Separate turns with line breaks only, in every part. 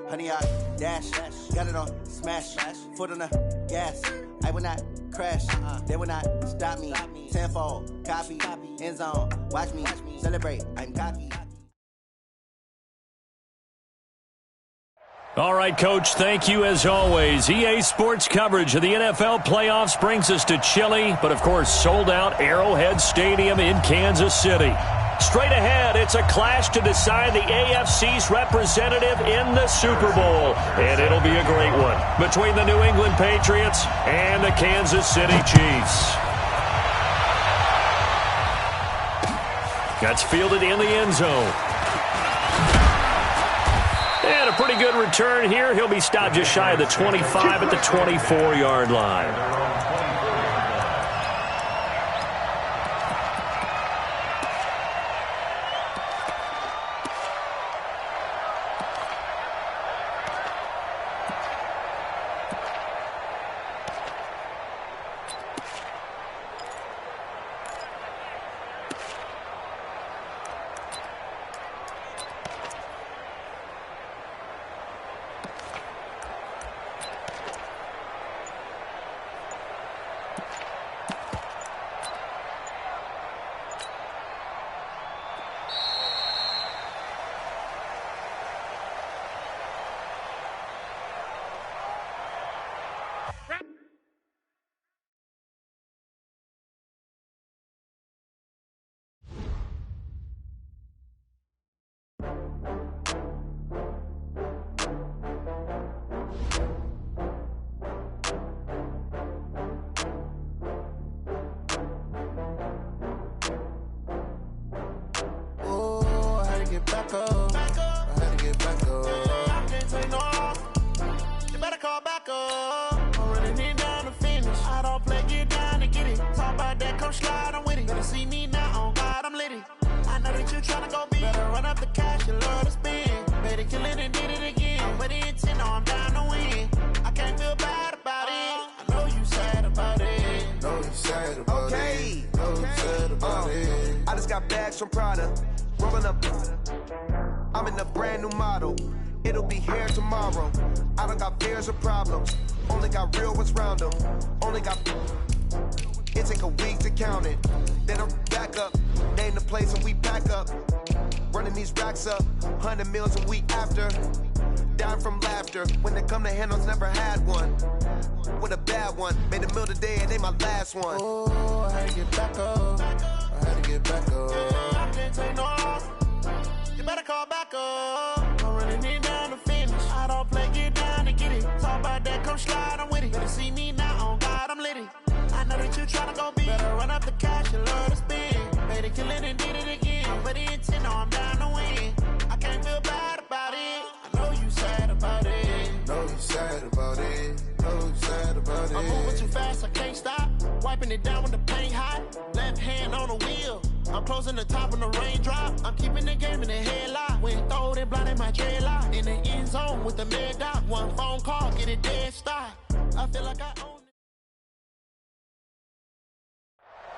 Honey, I dash, got it on smash, foot on the gas. I will not crash, they will not stop me. Tenfold, copy, end zone, watch me celebrate. I'm cocky.
All right, Coach, thank you as always. EA Sports coverage of the NFL playoffs brings us to chilly, but of course sold-out Arrowhead Stadium in Kansas City. Straight ahead, it's a clash to decide the AFC's representative in the Super Bowl, and it'll be a great one between the New England Patriots and the Kansas City Chiefs. That's fielded in the end zone. And a pretty good return here. He'll be stopped just shy of the 25 at the 24-yard line.
I'm in a brand new model. It'll be here tomorrow. I don't got fears or problems. Only got real ones round them. Only got... It take a week to count it. Then I'm back up. Name the place and we pack up. Running these racks up. 100 meals a week after. Dying from laughter. When they come to handles, never had one. With a bad one. Made a meal today and they my last one. Oh, I had to get back up. I had to get back up. I can't take no off. You better call back up. I'm running it down to finish. I don't play, get down to get it. Talk about that, come slide, I'm with it. Better see me now, on God, I'm litty. I know that you tryna go big. Better run up the cash and love to spend. Made it, kill it, and did it again. But the intent, no, I'm down to win. I can't feel bad about it. I know you sad about it. Know you sad about it. Know you sad about it. I'm moving too fast, I can't stop. Wiping it down when the paint hot. Left hand on the wheel. I'm closing the top when the raindrop. I'm keeping the game in the headlock. When throwed and blinded my dreadlock. In the end zone with the mad dot. One phone call, get it dead stop. I feel like I own it.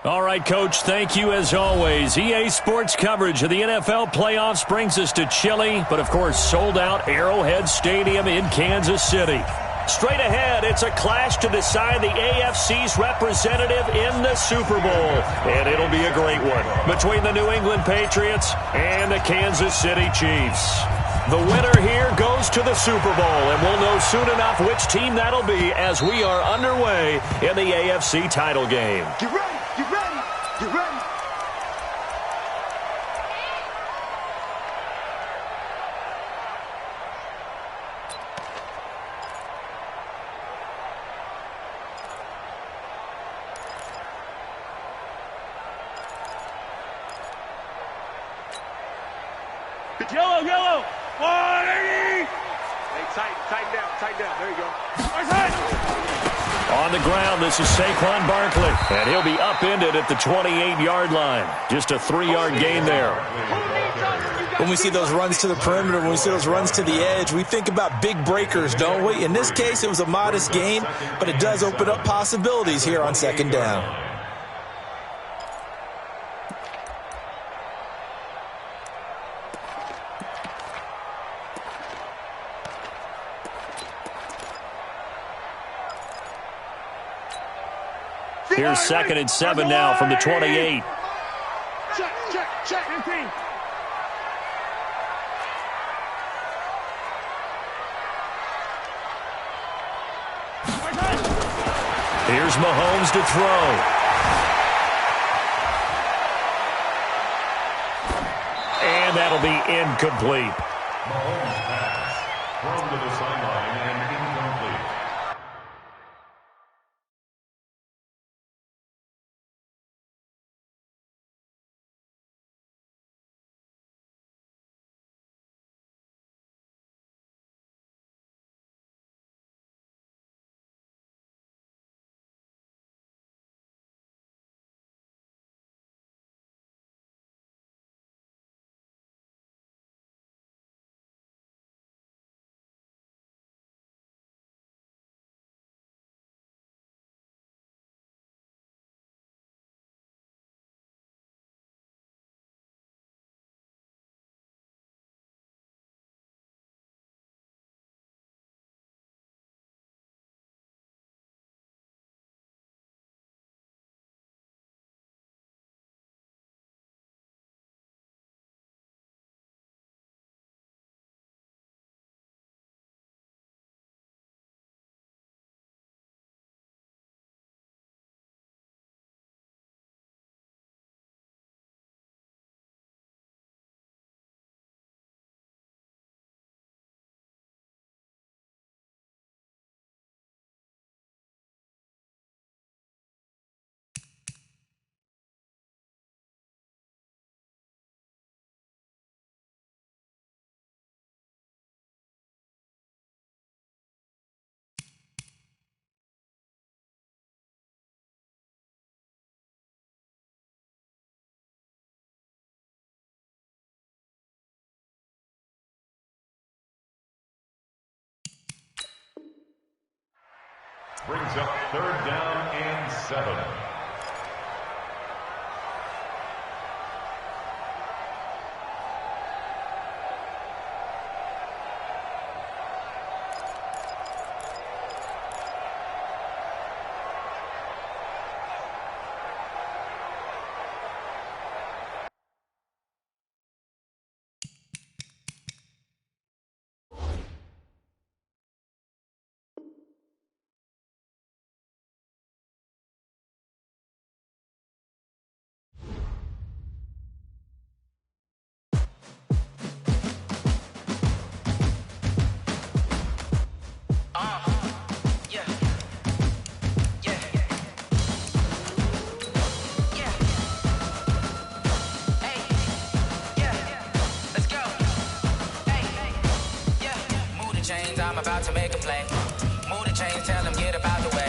All right, Coach, thank you as always. EA Sports coverage of the NFL playoffs brings us to chilly, but of course sold out Arrowhead Stadium in Kansas City. Straight ahead, it's a clash to decide the AFC's representative in the Super Bowl. And it'll be a great one between the New England Patriots and the Kansas City Chiefs. The winner here goes to the Super Bowl, and we'll know soon enough which team that'll be as we are underway in the AFC title game.
Get ready, get ready, get ready.
Yellow, 180! Hey, tighten down, there you go.
On the ground, this is Saquon Barkley, and he'll be upended at the 28-yard line. Just a 3-yard gain there.
Who needs us?
when we see those runs to the perimeter, when we see those runs to the edge, we think about big breakers, don't we? In this case, it was a modest gain, but it does open up possibilities here on second down.
Here's 2nd and 7 now from the 28.
Check. 15.
Here's Mahomes to throw. And that'll be incomplete.
Mahomes pass. Thrown to the sideline and incomplete. Brings up 3rd down and 7.
I'm about to make a play. Move the chains, tell them get about the way.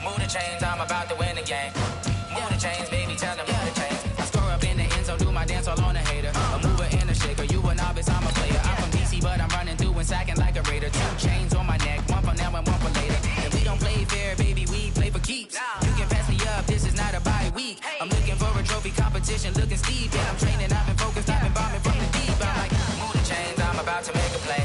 Move the chains, I'm about to win the game. Move the chains, baby, tell them move the chains. I score up in the end zone, do my dance all on a hater. A mover and a shaker, you a novice, I'm a player. I'm from DC, but I'm running through and sacking like a raider. 2 chains on my neck, one for now and one for later. And we don't play fair, baby, we play for keeps. You can pass me up, this is not a bye week. I'm looking for a trophy competition, looking steep. Yeah, I'm training, I've been focused, I've been bombing from the deep. I'm like, move the chains, I'm about to make a play.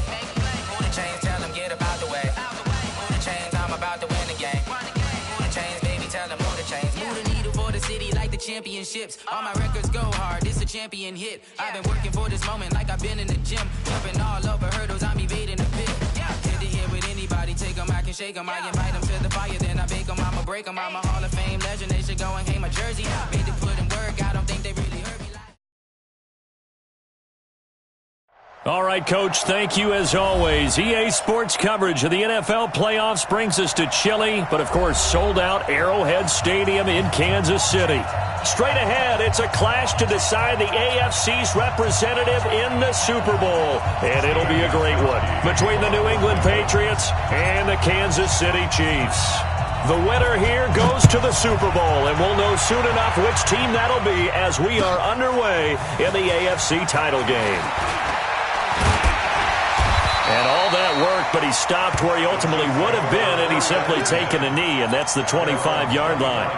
Move the chains, tell them get about the way. Move the chains, I'm about to win the game. Move the chains, baby, tell them move the chains. Move the needle for the city like the championships. All my records go hard, this a champion hit. I've been working for this moment like I've been in the gym. Jumping all over hurdles, I'm evading the pit. Head to head with anybody, take them, I can shake them. I invite them to the fire, then I bake them, I'ma break them. I'm a Hall of Fame legend, they should go and hang my jersey. Made to put in work, I don't think they really heard me like.
All right, Coach, thank you as always. EA Sports coverage of the NFL playoffs brings us to chilly, but of course sold-out Arrowhead Stadium in Kansas City. Straight ahead, it's a clash to decide the AFC's representative in the Super Bowl, and it'll be a great one between the New England Patriots and the Kansas City Chiefs. The winner here goes to the Super Bowl, and we'll know soon enough which team that'll be as we are underway in the AFC title game. And all that work, but he stopped where he ultimately would have been, and he's simply taken a knee, and that's the 25-yard line.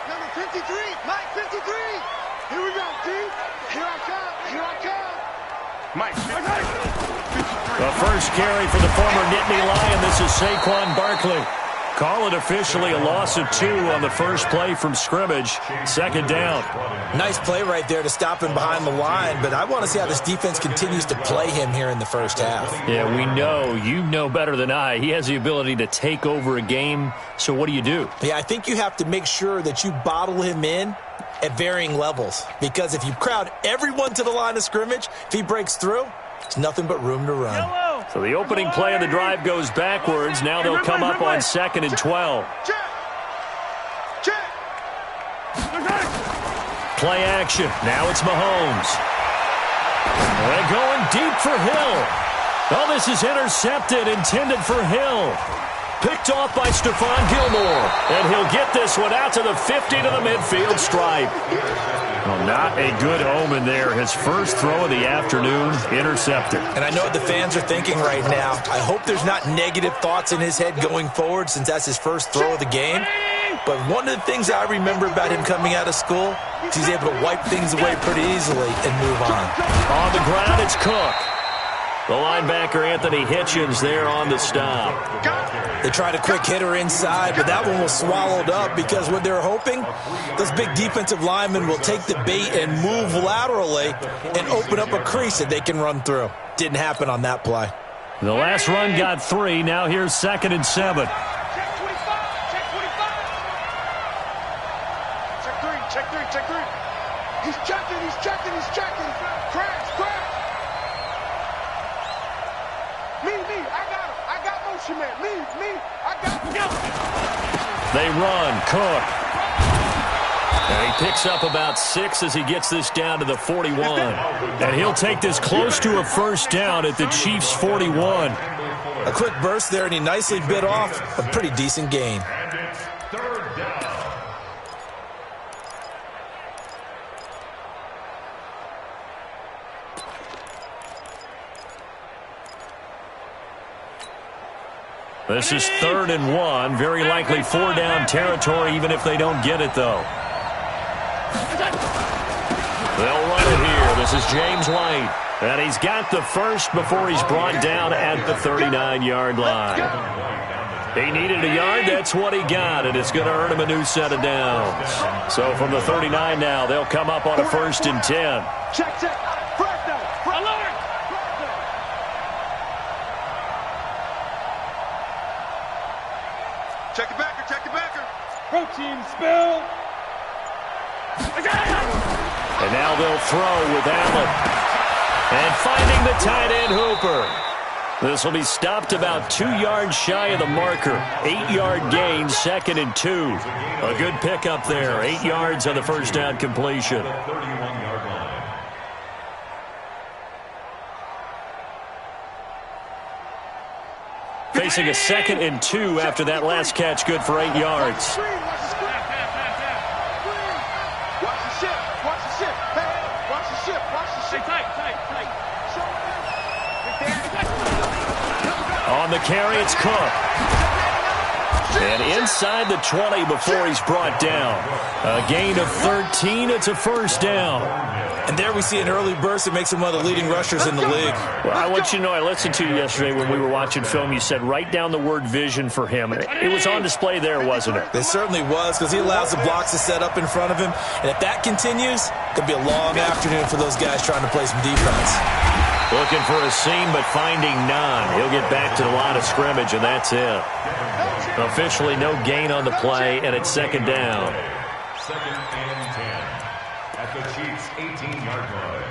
Number 53, Mike 53. Here we go, D. Here I come. Mike.
The first carry for the former Nittany Lion. This is Saquon Barkley. Call it officially a loss of 2 on the first play from scrimmage. Second down.
Nice play right there to stop him behind the line, but I want to see how this defense continues to play him here in the first half.
Yeah, we know. You know better than I. He has the ability to take over a game, so what do you do?
Yeah, I think you have to make sure that you bottle him in at varying levels, because if you crowd everyone to the line of scrimmage, if he breaks through, it's nothing but room to run.
So the opening play of the drive goes backwards. Now they'll come up on 2nd and 12. Play action. Now it's Mahomes. They're going deep for Hill. Oh, this is intercepted, intended for Hill. Picked off by Stephon Gilmore. And he'll get this one out to the 50 to the midfield stripe. Well, not a good omen there. His first throw of the afternoon, intercepted.
And I know what the fans are thinking right now. I hope there's not negative thoughts in his head going forward since that's his first throw of the game. But one of the things I remember about him coming out of school is he's able to wipe things away pretty easily and move on.
On the ground, it's Cook. The linebacker, Anthony Hitchens, there on the stop.
They tried a quick hitter inside, but that one was swallowed up because what they're hoping, those big defensive linemen will take the bait and move laterally and open up a crease that they can run through. Didn't happen on that play.
The last run got 3. Now here's 2nd and 7.
Check 3. He's checking. Crash. Me, I got motion, man. Me, I got him.
They run, Cook. And he picks up about 6 as he gets this down to the 41. And he'll take this close to a first down at the Chiefs' 41.
A quick burst there, and he nicely bit off a pretty decent gain.
This is 3rd and 1. Very likely 4-down territory, even if they don't get it, though. They'll run it here. This is James White. And he's got the first before he's brought down at the 39-yard line. He needed a yard. That's what he got, and it's going to earn him a new set of downs. So from the 39 now, they'll come up on a 1st and 10.
Check. Alert! Check it backer. Protein spill.
And now they'll throw with Allen. And finding the tight end Hooper. This will be stopped about 2 yards shy of the marker. 8-yard gain, 2nd and 2. A good pickup there. 8 yards on the first down completion. Facing a 2nd and 2 after that last catch, good for 8 yards. On the carry, it's Cook. And inside the 20 before he's brought down. A gain of 13, it's a first down.
And there we see an early burst that makes him one of the leading rushers in the league.
Well, I want you to know, I listened to you yesterday when we were watching film. You said write down the word vision for him. It was on display there, wasn't it?
It certainly was, because he allows the blocks to set up in front of him. And if that continues, it'll be a long afternoon for those guys trying to play some defense.
Looking for a seam, but finding none. He'll get back to the line of scrimmage, and that's it. Officially no gain on the play, and it's 2nd down.
2nd and 10 at the Chiefs' 18-yard line.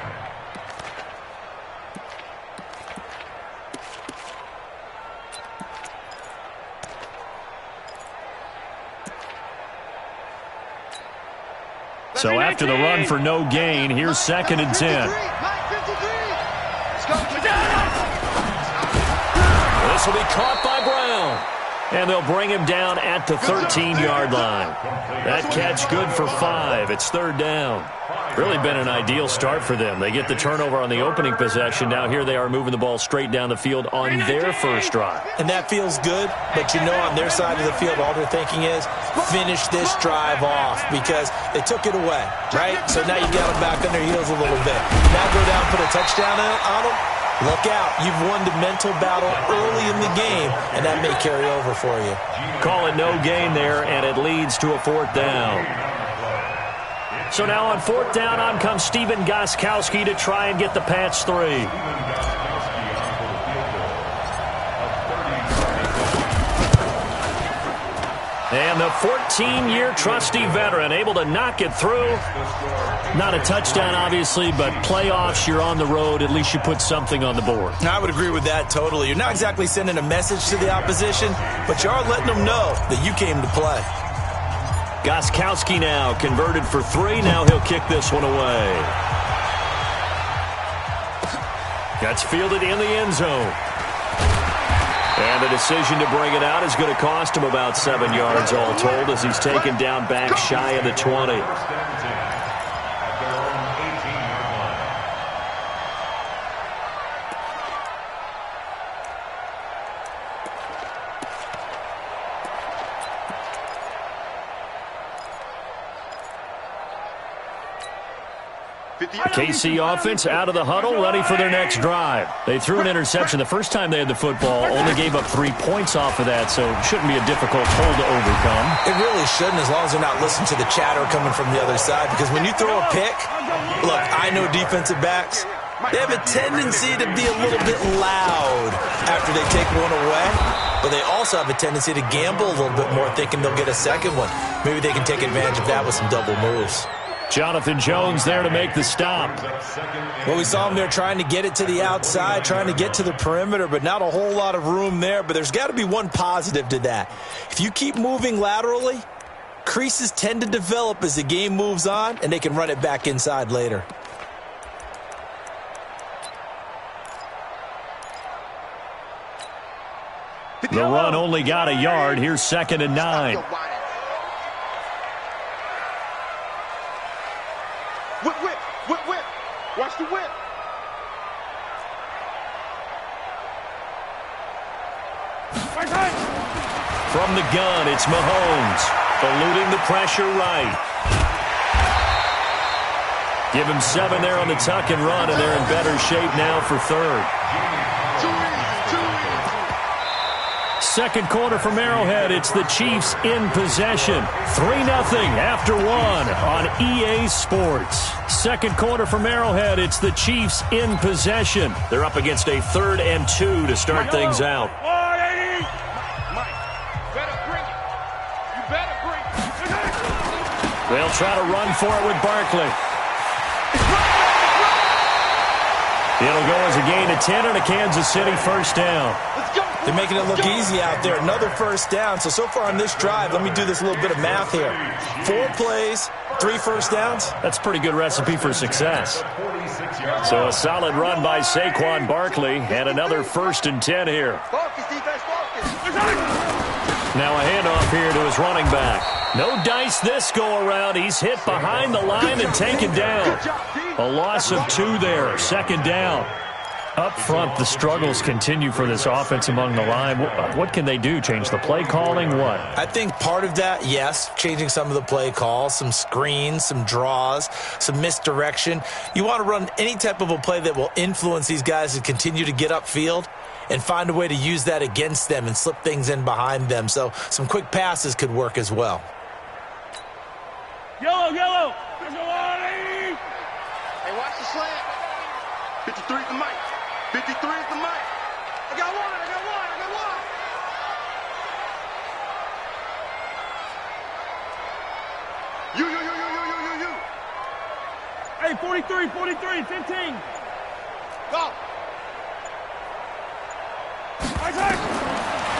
So after the run for no gain, here's 2nd and 10. This will be caught by Brown. And they'll bring him down at the 13-yard line. That catch good for 5. It's 3rd down. Really been an ideal start for them. They get the turnover on the opening possession. Now here they are moving the ball straight down the field on their first drive.
And that feels good, but you know on their side of the field all they're thinking is finish this drive off because they took it away, right? So now you got them back on their heels a little bit. Now go down and put a touchdown on them. Look out. You've won the mental battle early in the game, and that may carry over for you.
Call it no gain there, and it leads to a 4th down. So now on 4th down, on comes Stephen Gostkowski to try and get the Pats 3. And the 14-year trusty veteran able to knock it through. Not a touchdown, obviously, but playoffs, you're on the road. At least you put something on the board.
I would agree with that totally. You're not exactly sending a message to the opposition, but you are letting them know that you came to play.
Gostkowski now converted for 3. Now he'll kick this one away. That's fielded in the end zone. And the decision to bring it out is going to cost him about 7 yards all told as he's taken down back shy of the 20. KC offense out of the huddle, ready for their next drive. They threw an interception the first time they had the football, only gave up 3 points off of that, so it shouldn't be a difficult hole to overcome.
It really shouldn't, as long as they're not listening to the chatter coming from the other side, because when you throw a pick, look, I know defensive backs, they have a tendency to be a little bit loud after they take one away, but they also have a tendency to gamble a little bit more, thinking they'll get a second one. Maybe they can take advantage of that with some double moves.
Jonathan Jones there to make the stop.
Well, we saw him there trying to get it to the outside, trying to get to the perimeter, but not a whole lot of room there. But there's got to be one positive to that. If you keep moving laterally, creases tend to develop as the game moves on, and they can run it back inside later.
The run only got a yard. Here's 2nd and 9.
Whip. Watch the whip.
From the gun, it's Mahomes. Eluding the pressure right. Give him 7 there on the tuck and run, and they're in better shape now for 3rd. Second quarter from Arrowhead. It's the Chiefs in possession. 3-0 after 1 on EA Sports. Second quarter from Arrowhead. It's the Chiefs in possession. They're up against a 3rd and 2 to start things out. They'll try to run for it with Barkley. It'll go as a gain of 10 and a Kansas City first down.
They're making it look easy out there. Another first down. So far on this drive, let me do this little bit of math here. 4 plays, 3 first downs.
That's a pretty good recipe for success. So a solid run by Saquon Barkley and another 1st and 10 here. Now a handoff here to his running back. No dice this go around. He's hit behind the line and taken down. A loss of 2 there. 2nd down. Up front, the struggles continue for this offense among the line. What can they do? Change the play calling? What?
I think part of that, yes, changing some of the play calls, some screens, some draws, some misdirection. You want to run any type of a play that will influence these guys to continue to get upfield and find a way to use that against them and slip things in behind them. So some quick passes could work as well.
Yellow. Hey, watch the slant. 53 is the mic. 53 is the mic. I got one. You. Hey, 43, 15. Go.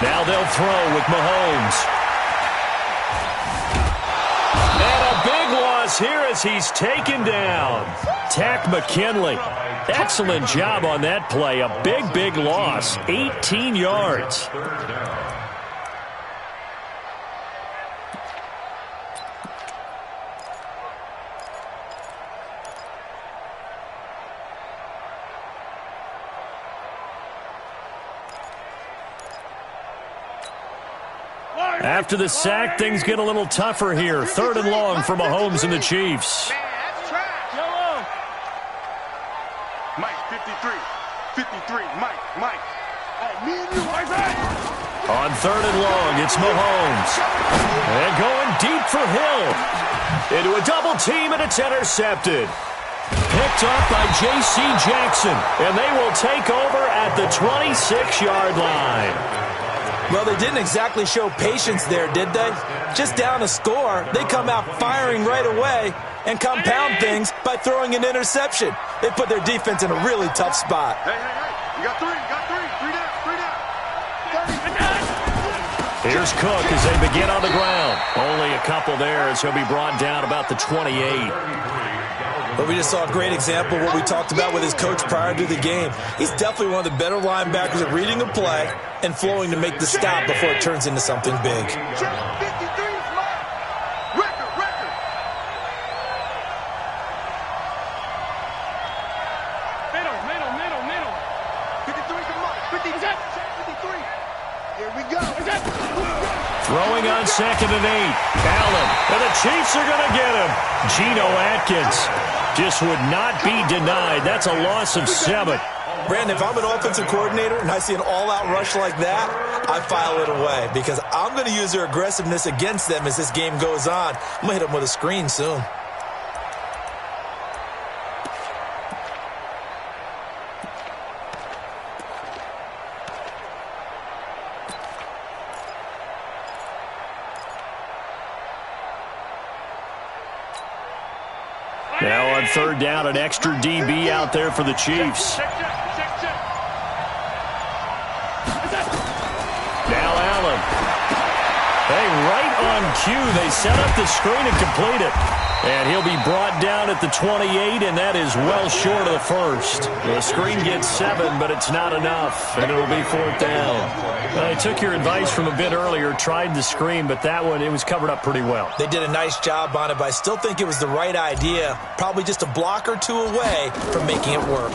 Now they'll throw with Mahomes. And a big one loss here as he's taken down. Tack McKinley. Excellent job on that play. A big, big loss. 18 yards. After the sack, things get a little tougher here. 3rd and long for Mahomes and the Chiefs.
Mike, 53. 53. Mike. Hey, me and you, Mike.
On 3rd and long, it's Mahomes. And going deep for Hill. Into a double team, and it's intercepted. Picked up by J.C. Jackson. And they will take over at the 26-yard line.
Well, they didn't exactly show patience there, did they? Just down a score, they come out firing right away and compound things by throwing an interception. They put their defense in a really tough spot.
Hey. You got three. Three down.
Here's Cook as they begin on the ground. Only a couple there as he'll be brought down about the 28.
But we just saw a great example of what we talked about with his coach prior to the game. He's definitely one of the better linebackers at reading a play and flowing to make the stop before it turns into something big.
53 is mine. Record. Middle. 53 to Mike. 53. Here we go.
Throwing on 2nd and 8. Allen. And the Chiefs are going to get him. Geno Atkins just would not be denied. That's a loss of 7.
Brandon, if I'm an offensive coordinator and I see an all-out rush like that, I file it away because I'm going to use their aggressiveness against them as this game goes on. I'm going to hit them with a screen soon.
Now on 3rd down, an extra DB out there for the Chiefs. Now Allen. Hey, right on cue, they set up the screen and complete it. And he'll be brought down at the 28, and that is well short of the first. The screen gets 7, but it's not enough, and it'll be 4th down. I took your advice from a bit earlier, tried the screen, but that one, it was covered up pretty well.
They did a nice job on it, but I still think it was the right idea. Probably just a block or two away from making it work.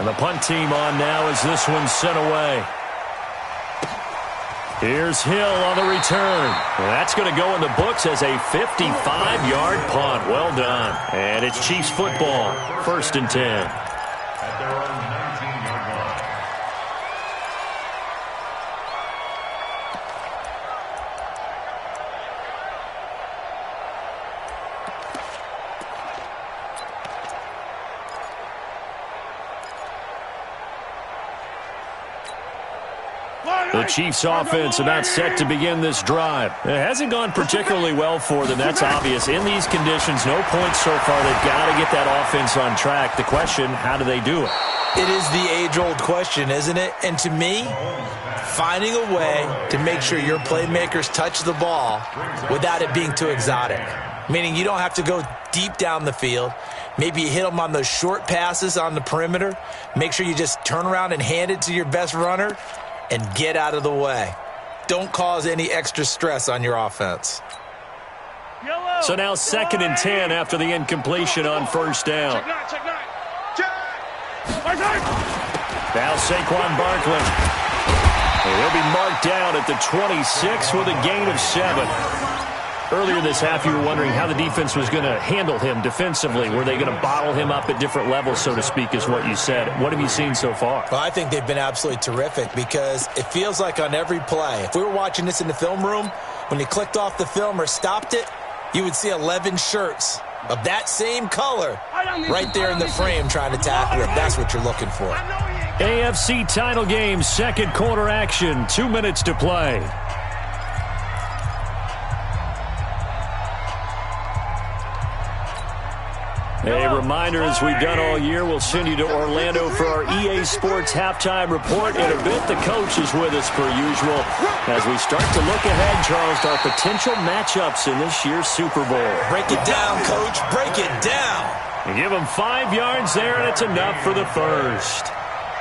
And the punt team on now as this one's sent away. Here's Hill on the return. Well, that's going to go in the books as a 55-yard punt. Well done. And it's Chiefs football. 1st and 10.
At their own 19-yard line.
The Chiefs offense about set to begin this drive. It hasn't gone particularly well for them. That's obvious. In these conditions, no points so far. They've got to get that offense on track. The question, how do they do it?
It is the age-old question, isn't it? And to me, finding a way to make sure your playmakers touch the ball without it being too exotic. Meaning you don't have to go deep down the field. Maybe you hit them on those short passes on the perimeter. Make sure you just turn around and hand it to your best runner and get out of the way. Don't cause any extra stress on your offense.
So now 2nd and 10 after the incompletion on 1st down. Now Saquon Barkley. And he'll be marked down at the 26 with a gain of 7. Earlier this half, you were wondering how the defense was going to handle him defensively. Were they going to bottle him up at different levels, so to speak, is what you said. What have you seen so far?
Well, I think they've been absolutely terrific because it feels like on every play, if we were watching this in the film room, when you clicked off the film or stopped it, you would see 11 shirts of that same color right there in the frame trying to tackle it. That's what you're looking for.
AFC title game, 2nd quarter action, 2 minutes to play. A reminder, as we've done all year, we'll send you to Orlando for our EA Sports halftime report. In a bit, the coach is with us per usual as we start to look ahead, Charles, to our potential matchups in this year's Super Bowl.
Break it down, Coach. Break it down.
And give him 5 yards there, and it's enough for the first.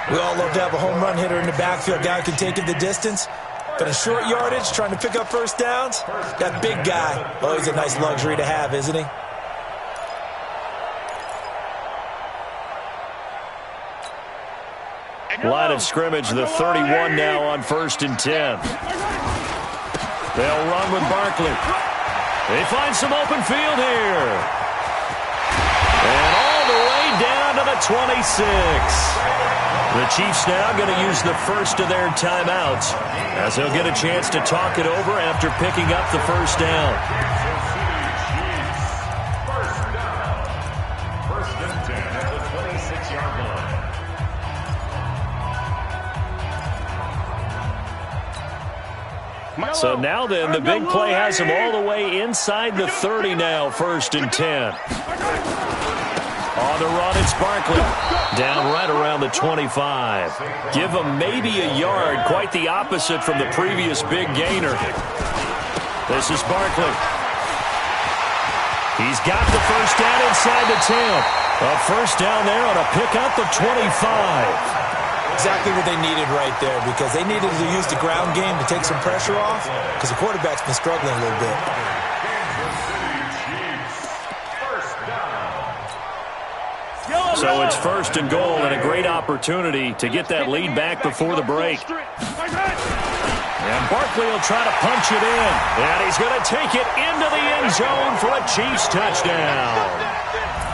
We all love to have a home run hitter in the backfield. Guy who can take it the distance. But in short yardage, trying to pick up first downs, that big guy, oh, he's a nice luxury to have, isn't he?
Line of scrimmage, the 31 now on 1st and 10. They'll run with Barkley. They find some open field here. And all the way down to the 26. The Chiefs now going to use the first of their timeouts as they'll get a chance to talk it over after picking up the first down.
First and 10 at the 26-yard line.
So now then, the big play has them all the way inside the 30 now, 1st and 10. On the run, it's Barkley. Down right around the 25. Give him maybe a yard, quite the opposite from the previous big gainer. This is Barkley. He's got the first down inside the 10. A first down there on a pickup of 25.
Exactly what they needed right there, because they needed to use the ground game to take some pressure off, because the quarterback's been struggling a little bit.
So it's 1st and goal, and a great opportunity to get that lead back before the break. And Barkley will try to punch it in, and he's going to take it into the end zone for a Chiefs touchdown.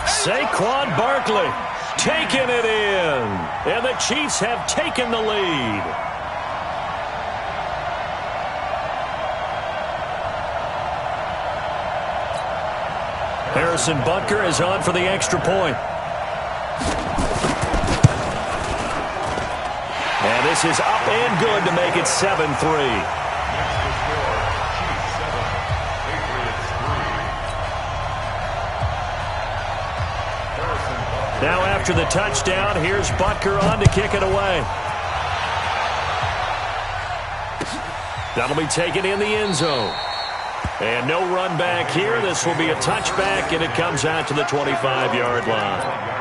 Saquon Barkley taking it in, and the Chiefs have taken the lead. Harrison Butker is on for the extra point. And this is up and good to make it 7-3. Now after the touchdown, here's Butker on to kick it away. That'll be taken in the end zone. And no run back here. This will be a touchback, and it comes out to the 25-yard line.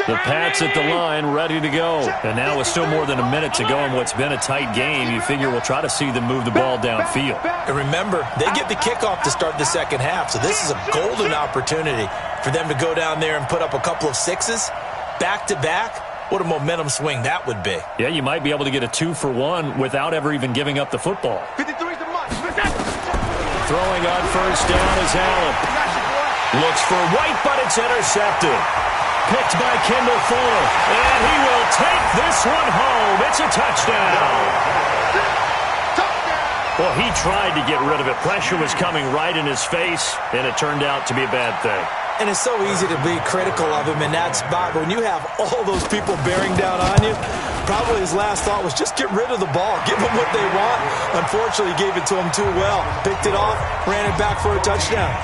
The Pats at the line, ready to go. And now with still more than a minute to go in what's been a tight game, you figure we'll try to see them move the ball downfield.
And remember, they get the kickoff to start the second half, so this is a golden opportunity for them to go down there and put up a couple of sixes back-to-back. What a momentum swing that would be.
Yeah, you might be able to get a 2-for-1 without ever even giving up the football.
53's the mark.
Throwing on first down is Allen. Looks for White, but it's intercepted. Picked by Kendall Fuller, and he will take this one home. It's a touchdown. Well, he tried to get rid of it. Pressure was coming right in his face, and it turned out to be a bad thing.
And it's so easy to be critical of him in that spot. But when you have all those people bearing down on you, probably his last thought was just get rid of the ball. Give them what they want. Unfortunately, he gave it to them too well. Picked it off, ran it back for a touchdown.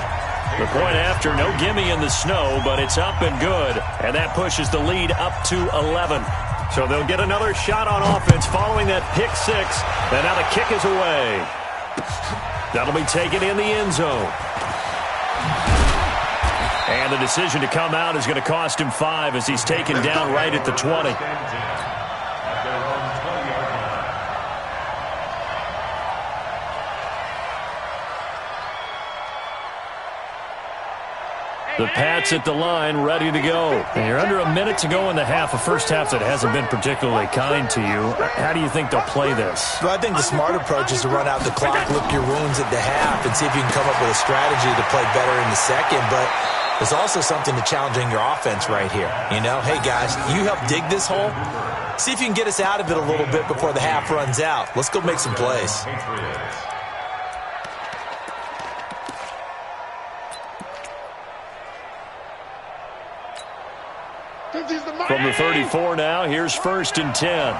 The point after, no gimme in the snow, but it's up and good. And that pushes the lead up to 11. So they'll get another shot on offense following that pick six. And now the kick is away. That'll be taken in the end zone. And the decision to come out is going to cost him 5 as he's taken down right at the 20. The Pats at the line, ready to go. And you're under a minute to go in the half, a first half that hasn't been particularly kind to you. How do you think they'll play this?
Well, I think the smart approach is to run out the clock, lick your wounds at the half, and see if you can come up with a strategy to play better in the second. But there's also something to challenging your offense right here. You know, hey, guys, you help dig this hole. See if you can get us out of it a little bit before the half runs out. Let's go make some plays.
From the 34 now, here's 1st and 10.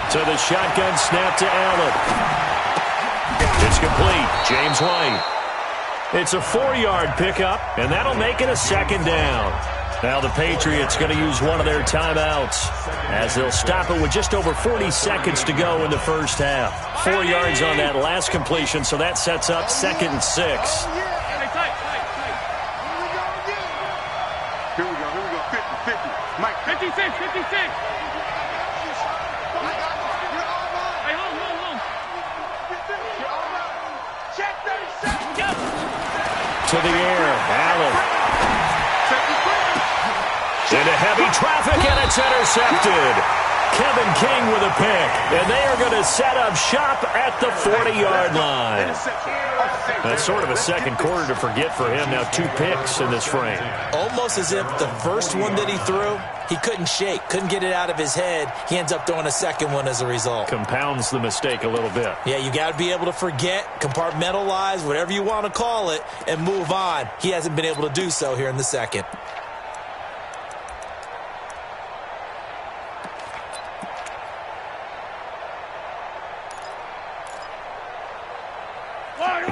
To the shotgun snap to Allen. It's complete. James White. It's a 4-yard pickup, and that'll make it a second down. Now the Patriots going to use one of their timeouts as they'll stop it with just over 40 seconds to go in the first half. 4 yards on that last completion, so that sets up 2nd and 6.
Here we go. 50. Mike, 56. Hey, hold. Check 37.
To the air, Allen. Into heavy traffic, and it's intercepted. Kevin King with a pick, and they are going to set up shop at the 40-yard line. That's sort of a second quarter to forget for him. Now 2 picks in this frame.
Almost as if the first one that he threw, he couldn't shake, couldn't get it out of his head. He ends up throwing a second one as a result.
Compounds the mistake a little bit.
Yeah, you got to be able to forget, compartmentalize, whatever you want to call it, and move on. He hasn't been able to do so here in the second.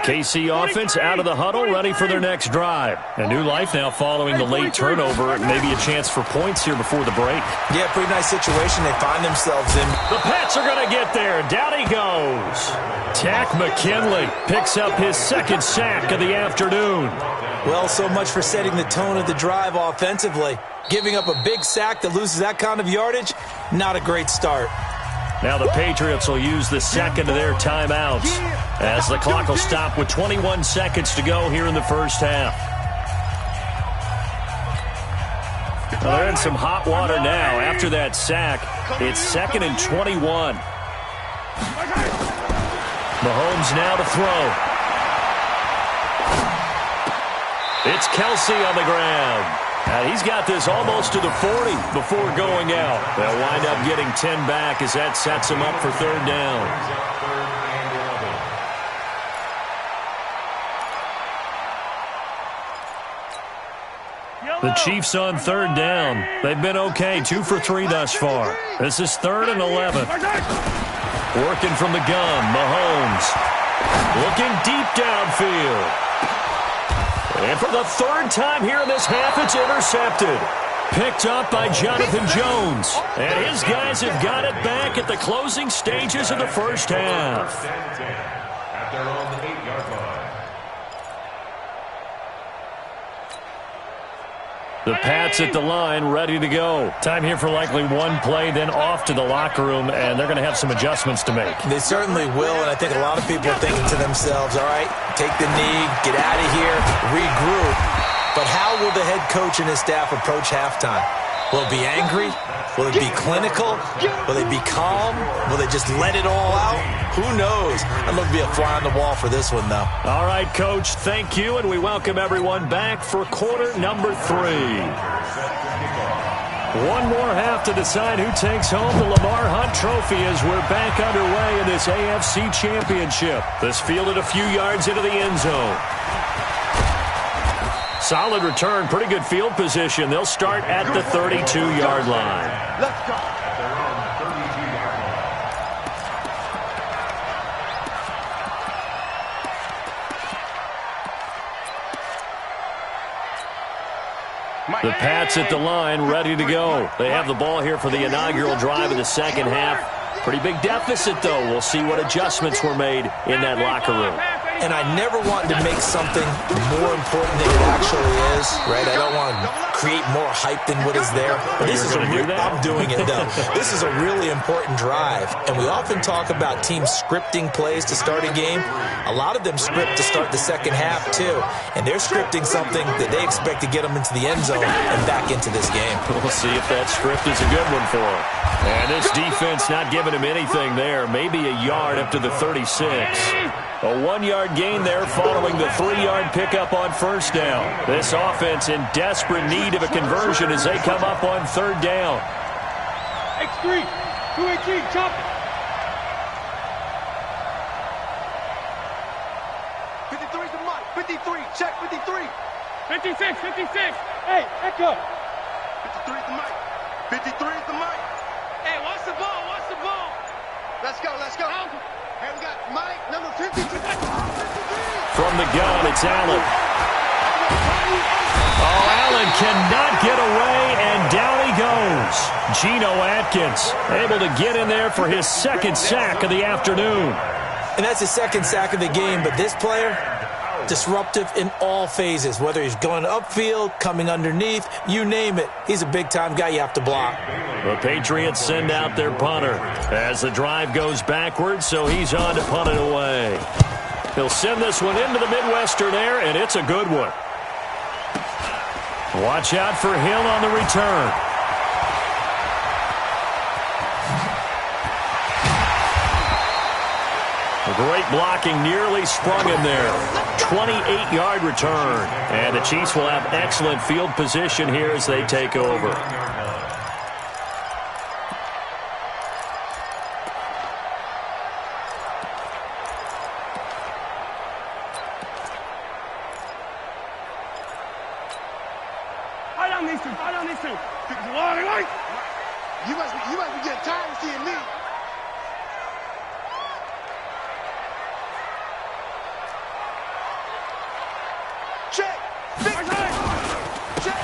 KC offense out of the huddle, ready for their next drive. A new life now following the late turnover. Maybe a chance for points here before the break.
Yeah, pretty nice situation they find themselves in.
The Pats are going to get there. Down he goes. Tack McKinley picks up his 2nd sack of the afternoon.
Well, so much for setting the tone of the drive offensively. Giving up a big sack that loses that kind of yardage, not a great start.
Now the Patriots will use the second of their timeouts as the clock will stop with 21 seconds to go here in the first half. Well, they're in some hot water now. After that sack, it's 2nd and 21. Mahomes now to throw. It's Kelsey on the ground. He's got this almost to the 40 before going out. They'll wind up getting 10 back as that sets him up for 3rd down. The Chiefs on 3rd down. They've been okay, 2 for 3 thus far. This is 3rd and 11. Working from the gun, Mahomes. Looking deep downfield. And for the 3rd time here in this half, it's intercepted. Picked up by Jonathan Jones. And his guys have got it back at the closing stages of the first half.
At their own 8-yard line.
The Pats at the line, ready to go. Time here for likely one play, then off to the locker room, and they're going to have some adjustments to make.
They certainly will, and I think a lot of people are thinking to themselves, all right, take the knee, get out of here, regroup. But how will the head coach and his staff approach halftime? Will it be angry? Will it be clinical? Will they be calm? Will they just let it all out? Who knows? I'd love to be a fly on the wall for this one, though.
All right, Coach, thank you, and we welcome everyone back for quarter number 3. One more half to decide who takes home the Lamar Hunt Trophy as we're back underway in this AFC Championship. This fielded a few yards into the end zone. Solid return, pretty good field position. They'll start at the 32-yard line.
Let's go.
The Pats at the line, ready to go. They have the ball here for the inaugural drive of the second half. Pretty big deficit, though. We'll see what adjustments were made in that locker room.
And I never want to make something more important than it actually is, right? I don't want to create more hype than what is there. But this is I'm doing it, though. This is a really important drive. And we often talk about teams scripting plays to start a game. A lot of them script to start the second half, too. And they're scripting something that they expect to get them into the end zone and back into this game.
We'll see if that script is a good one for them. And this defense not giving him anything there. Maybe a yard up to the 36. A 1-yard gain there following the 3-yard pickup on first down. This offense in desperate need of a conversion as they come up on 3rd down.
X3, 218, chop it. 53's the mic. 53, check 53. 56. Hey, echo. 53's the mic. 53's the mic. Hey, watch the ball. go, let's go. Hey, we got Mike, number 52.
From the gun, it's Allen. Oh, Allen cannot get away, and down he goes. Geno Atkins able to get in there for his second sack of the afternoon.
And that's his second sack of the game, but this player, disruptive in all phases, whether he's going upfield, coming underneath, you name it. He's a big-time guy you have to block.
The Patriots send out their punter as the drive goes backwards, so he's on to punt it away. He'll send this one into the Midwestern air, and it's a good one. Watch out for Hill on the return. Great blocking, nearly sprung him there. 28-yard return. And the Chiefs will have excellent field position here as they take over.
You must be getting tired of seeing me.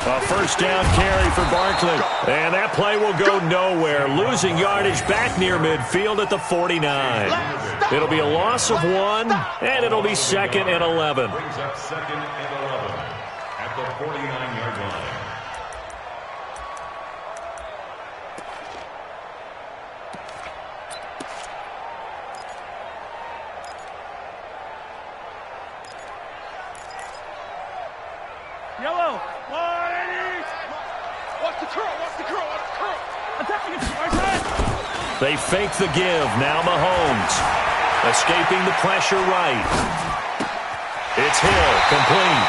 A first down carry for Barkley. And that play will go nowhere. Losing yardage back near midfield at the 49. It'll be a loss of 1, and it'll be 2nd and 11.
Brings up 2nd and 11 at the 49-yard line.
Yellow. Watch the curl, watch the curl, watch the curl.
They fake the give. Now Mahomes. Escaping the pressure right. It's Hill. Complete.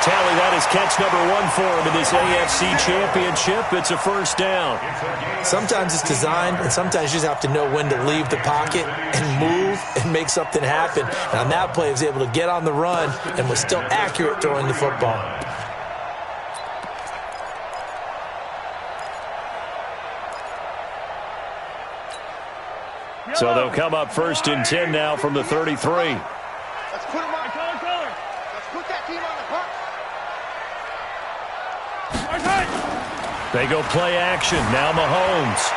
Tally, that is catch number 1 for him in this AFC Championship. It's a first down.
Sometimes it's designed, and sometimes you just have to know when to leave the pocket and move and make something happen. And on that play, he was able to get on the run and was still accurate throwing the football.
So they'll come up 1st and 10 now from the 33.
Let's put him on color. Let's put that team on the bus.
They go play action. Now Mahomes.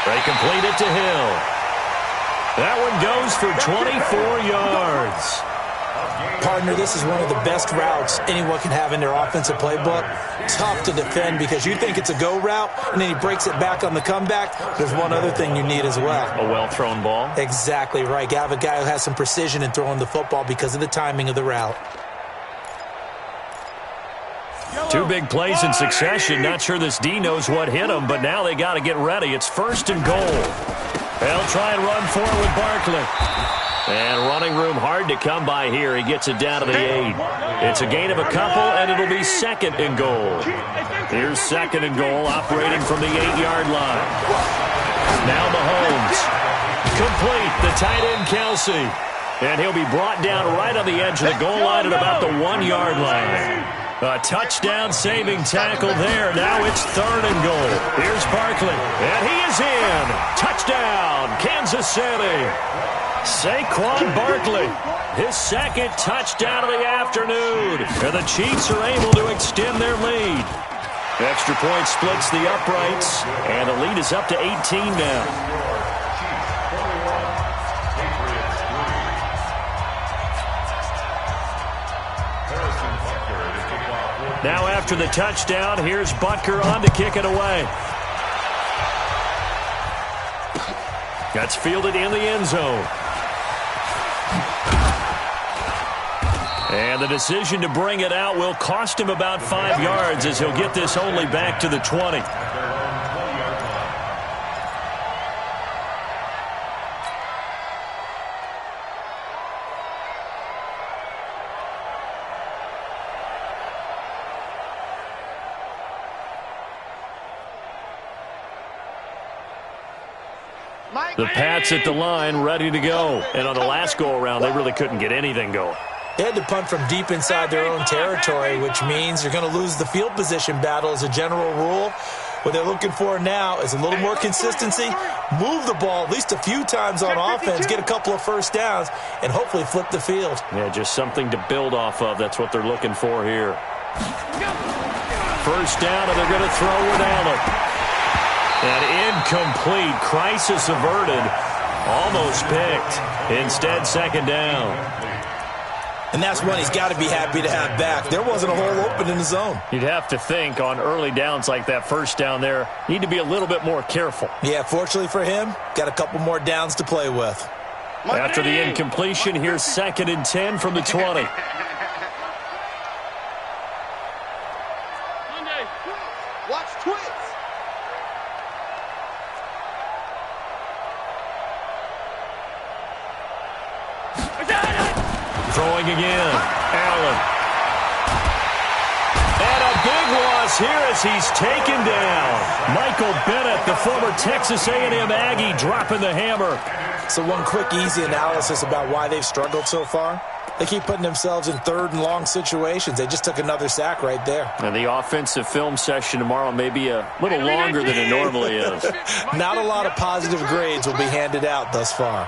They complete it to Hill. That one goes for 24 yards.
Partner, this is one of the best routes anyone can have in their offensive playbook. Tough to defend because you think it's a go route, and then he breaks it back on the comeback. There's one other thing you need as well.
A well-thrown ball.
Exactly right. You have a guy who has some precision in throwing the football because of the timing of the route.
2 big plays in succession. Not sure this D knows what hit him, but now they got to get ready. It's 1st and goal. They'll try and run for it with Barkley. And running room hard to come by here. He gets it down to the 8. It's a gain of a couple, and it'll be 2nd and goal. Here's 2nd and goal, operating from the 8-yard line. Now Mahomes. Complete, the tight end Kelsey. And he'll be brought down right on the edge of the goal line at about the 1-yard line. A touchdown-saving tackle there. Now it's 3rd and goal. Here's Barkley, and he is in. Touchdown, Kansas City. Saquon Barkley, his 2nd touchdown of the afternoon. And the Chiefs are able to extend their lead. Extra point splits the uprights, and the lead is up to 18 now. Now after the touchdown, here's Butker on to kick it away. That's fielded in the end zone. And the decision to bring it out will cost him about 5 yards as he'll get this only back to the 20. The Pats at the line, ready to go. And on the last go-around, they really couldn't get anything going.
They had to punt from deep inside their own territory, which means you're going to lose the field position battle as a general rule. What they're looking for now is a little more consistency, move the ball at least a few times on offense, get a couple of first downs, and hopefully flip the field.
Yeah, just something to build off of. That's what they're looking for here. First down, and they're going to throw with Allen. And incomplete. Crisis averted. Almost picked. Instead, second down.
And that's one he's got to be happy to have back. There wasn't a hole open in the zone.
You'd have to think on early downs like that first down there, need to be a little bit more careful.
Yeah, fortunately for him, got a couple more downs to play with.
After the incompletion, here's 2nd and 10 from the 20.
Watch twits.
Throwing again. Allen. And a big loss here as he's taken down. Michael Bennett, the former Texas A&M Aggie, dropping the hammer.
So one quick, easy analysis about why they've struggled so far. They keep putting themselves in 3rd and long situations. They just took another sack right there.
And the offensive film session tomorrow may be a little longer than it normally is.
Not a lot of positive grades will be handed out thus far.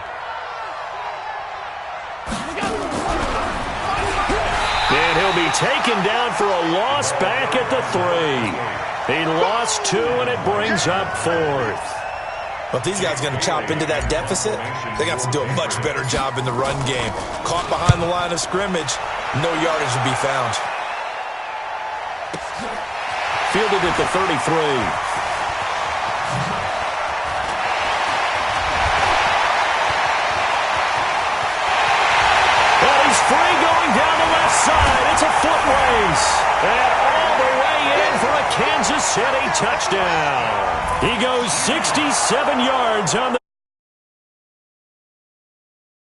And he'll be taken down for a loss back at the 3. He lost 2, and it brings up 4th.
But if these guys are going to chop into that deficit, they got to do a much better job in the run game. Caught behind the line of scrimmage, no yardage to be found.
Fielded at the 33. Free going down the left side. It's a foot race. And all the way in for a Kansas City touchdown. He goes 67 yards on the